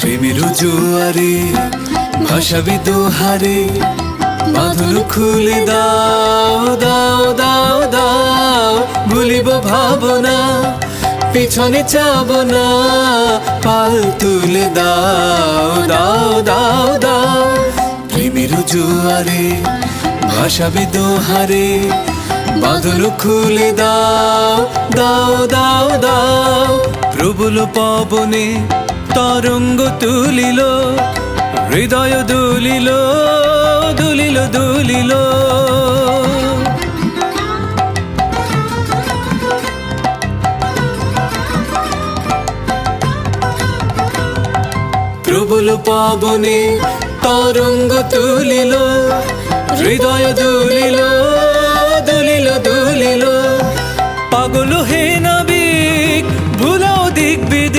প্রেমের জোয়ারে ভাসাবি দোহারে, বাঁধন খুলে দাও দাও দাও দাও। ভুলিব ভাবনা, পিছনে চাব না, পাল তুলে দাও দাও দাও দাও। প্রেমের জোয়ারে ভাসাবি দোহারে, বাঁধন খুলে দাও দাও দাও দাও। প্রবল পবনে তরঙ্গ তুলিল, হৃদয় দুলিল দুলিল দুলিল। প্রবল পবনে তরঙ্গ তুলিল, হৃদয় দুলিল দুলিল দুলিল। পাগল হে নাবিক ভুলাও দিক বিদিক,